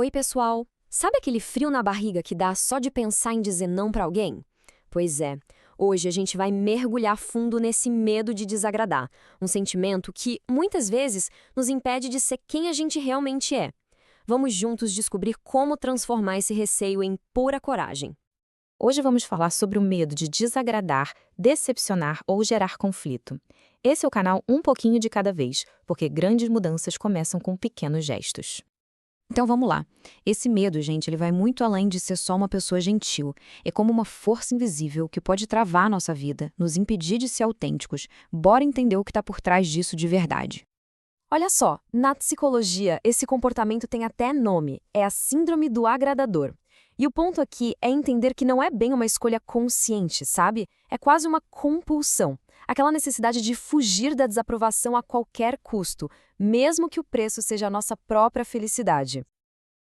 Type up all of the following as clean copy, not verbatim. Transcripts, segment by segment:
Oi, pessoal! Sabe aquele frio na barriga que dá só de pensar em dizer não pra alguém? Pois é, hoje a gente vai mergulhar fundo nesse medo de desagradar, um sentimento que, muitas vezes, nos impede de ser quem a gente realmente é. Vamos juntos descobrir como transformar esse receio em pura coragem. Hoje vamos falar sobre o medo de desagradar, decepcionar ou gerar conflito. Esse é o canal Um Pouquinho de Cada Vez, porque grandes mudanças começam com pequenos gestos. Então vamos lá. Esse medo, gente, ele vai muito além de ser só uma pessoa gentil. É como uma força invisível que pode travar a nossa vida, nos impedir de ser autênticos. Bora entender o que está por trás disso de verdade. Olha só, na psicologia, esse comportamento tem até nome, é a síndrome do agradador. E o ponto aqui é entender que não é bem uma escolha consciente, sabe? É quase uma compulsão. Aquela necessidade de fugir da desaprovação a qualquer custo, mesmo que o preço seja a nossa própria felicidade.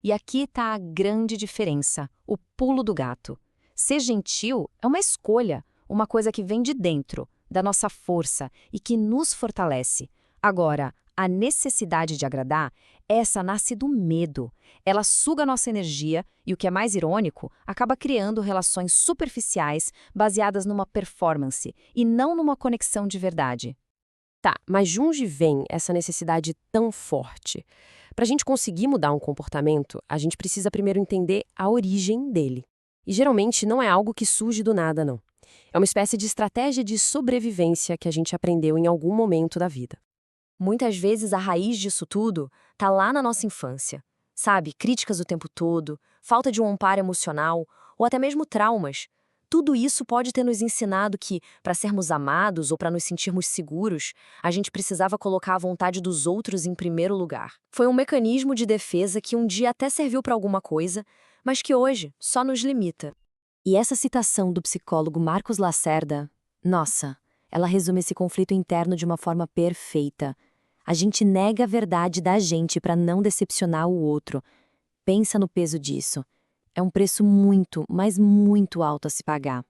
E aqui está a grande diferença, o pulo do gato. Ser gentil é uma escolha, uma coisa que vem de dentro, da nossa força e que nos fortalece. Agora, a necessidade de agradar, essa nasce do medo. Ela suga nossa energia e, o que é mais irônico, acaba criando relações superficiais baseadas numa performance e não numa conexão de verdade. Tá, mas de onde vem essa necessidade tão forte? Para a gente conseguir mudar um comportamento, a gente precisa primeiro entender a origem dele. E geralmente não é algo que surge do nada, não. É uma espécie de estratégia de sobrevivência que a gente aprendeu em algum momento da vida. Muitas vezes a raiz disso tudo tá lá na nossa infância. Sabe, críticas o tempo todo, falta de um amparo emocional ou até mesmo traumas. Tudo isso pode ter nos ensinado que, para sermos amados ou para nos sentirmos seguros, a gente precisava colocar a vontade dos outros em primeiro lugar. Foi um mecanismo de defesa que um dia até serviu para alguma coisa, mas que hoje só nos limita. E essa citação do psicólogo Marcos Lacerda, nossa, ela resume esse conflito interno de uma forma perfeita. A gente nega a verdade da gente para não decepcionar o outro. Pensa no peso disso. É um preço muito, mas muito alto a se pagar.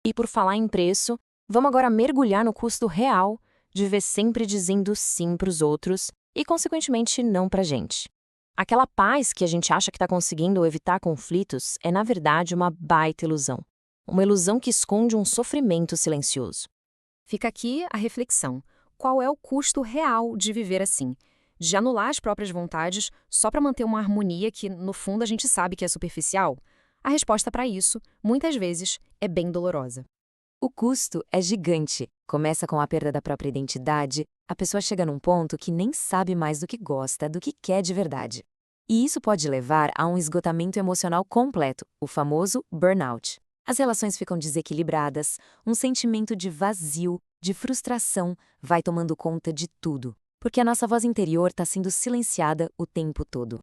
E por falar em preço, vamos agora mergulhar no custo real de viver sempre dizendo sim para os outros e, consequentemente, não para a gente. Aquela paz que a gente acha que está conseguindo evitar conflitos é, na verdade, uma baita ilusão. Uma ilusão que esconde um sofrimento silencioso. Fica aqui a reflexão. Qual é o custo real de viver assim? De anular as próprias vontades só para manter uma harmonia que, no fundo, a gente sabe que é superficial? A resposta para isso, muitas vezes, é bem dolorosa. O custo é gigante. Começa com a perda da própria identidade, a pessoa chega num ponto que nem sabe mais do que gosta, do que quer de verdade. E isso pode levar a um esgotamento emocional completo, o famoso burnout. As relações ficam desequilibradas, um sentimento de vazio, de frustração, vai tomando conta de tudo, porque a nossa voz interior está sendo silenciada o tempo todo.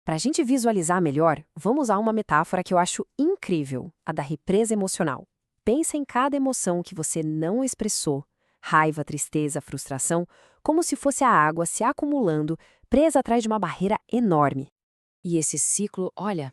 Para a gente visualizar melhor, vamos usar uma metáfora que eu acho incrível, a da represa emocional. Pensa em cada emoção que você não expressou, raiva, tristeza, frustração, como se fosse a água se acumulando, presa atrás de uma barreira enorme. E esse ciclo, olha,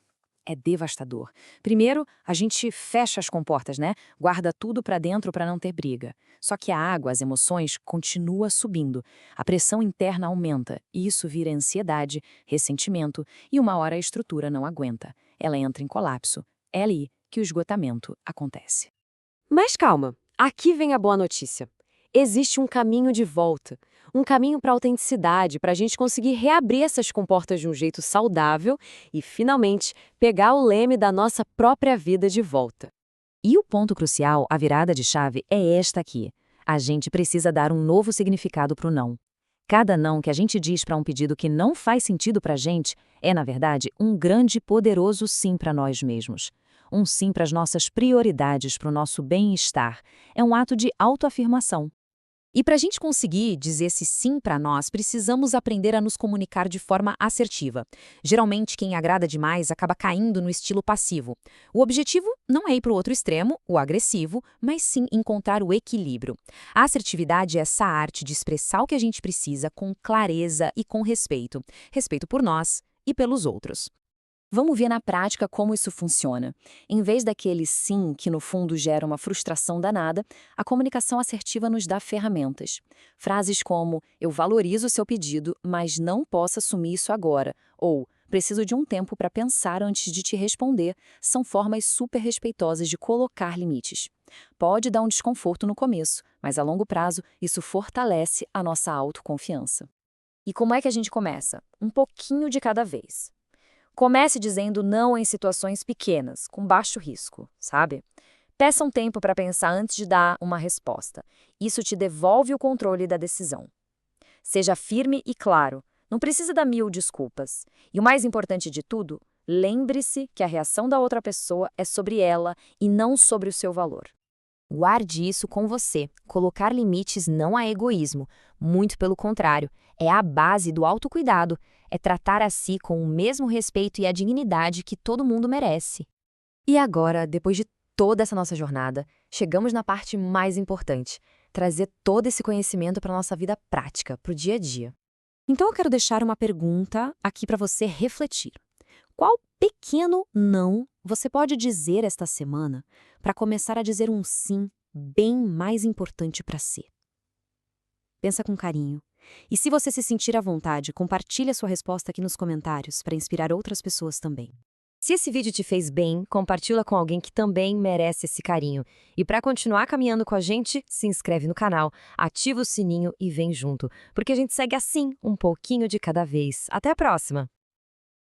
é devastador. Primeiro, a gente fecha as comportas, né? Guarda tudo para dentro para não ter briga. Só que a água, as emoções, continua subindo. A pressão interna aumenta e isso vira ansiedade, ressentimento e uma hora a estrutura não aguenta. Ela entra em colapso. É ali que o esgotamento acontece. Mas calma, aqui vem a boa notícia. Existe um caminho de volta, um caminho para a autenticidade, para a gente conseguir reabrir essas comportas de um jeito saudável e, finalmente, pegar o leme da nossa própria vida de volta. E o ponto crucial, a virada de chave, é esta aqui. A gente precisa dar um novo significado para o não. Cada não que a gente diz para um pedido que não faz sentido para a gente é, na verdade, um grande e poderoso sim para nós mesmos. Um sim para as nossas prioridades, para o nosso bem-estar. É um ato de autoafirmação. E para a gente conseguir dizer esse sim para nós, precisamos aprender a nos comunicar de forma assertiva. Geralmente, quem agrada demais acaba caindo no estilo passivo. O objetivo não é ir para o outro extremo, o agressivo, mas sim encontrar o equilíbrio. A assertividade é essa arte de expressar o que a gente precisa com clareza e com respeito. Respeito por nós e pelos outros. Vamos ver na prática como isso funciona. Em vez daquele sim que no fundo gera uma frustração danada, a comunicação assertiva nos dá ferramentas. Frases como "eu valorizo o seu pedido, mas não posso assumir isso agora", ou Preciso de um tempo para pensar antes de te responder. São formas super respeitosas de colocar limites. Pode dar um desconforto no começo, mas a longo prazo isso fortalece a nossa autoconfiança. E como é que a gente começa? Um pouquinho de cada vez. Comece dizendo não em situações pequenas, com baixo risco, sabe? Peça um tempo para pensar antes de dar uma resposta. Isso te devolve o controle da decisão. Seja firme e claro. Não precisa dar 1000 desculpas. E o mais importante de tudo, lembre-se que a reação da outra pessoa é sobre ela e não sobre o seu valor. Guarde isso com você. Colocar limites não é egoísmo, muito pelo contrário, é a base do autocuidado, é tratar a si com o mesmo respeito e a dignidade que todo mundo merece. E agora, depois de toda essa nossa jornada, chegamos na parte mais importante, trazer todo esse conhecimento para a nossa vida prática, para o dia a dia. Então eu quero deixar uma pergunta aqui para você refletir. Qual pequeno não você pode dizer esta semana para começar a dizer um sim bem mais importante para si? Pensa com carinho. E se você se sentir à vontade, compartilhe a sua resposta aqui nos comentários para inspirar outras pessoas também. Se esse vídeo te fez bem, compartilha com alguém que também merece esse carinho. E para continuar caminhando com a gente, se inscreve no canal, ativa o sininho e vem junto, porque a gente segue assim, um pouquinho de cada vez. Até a próxima!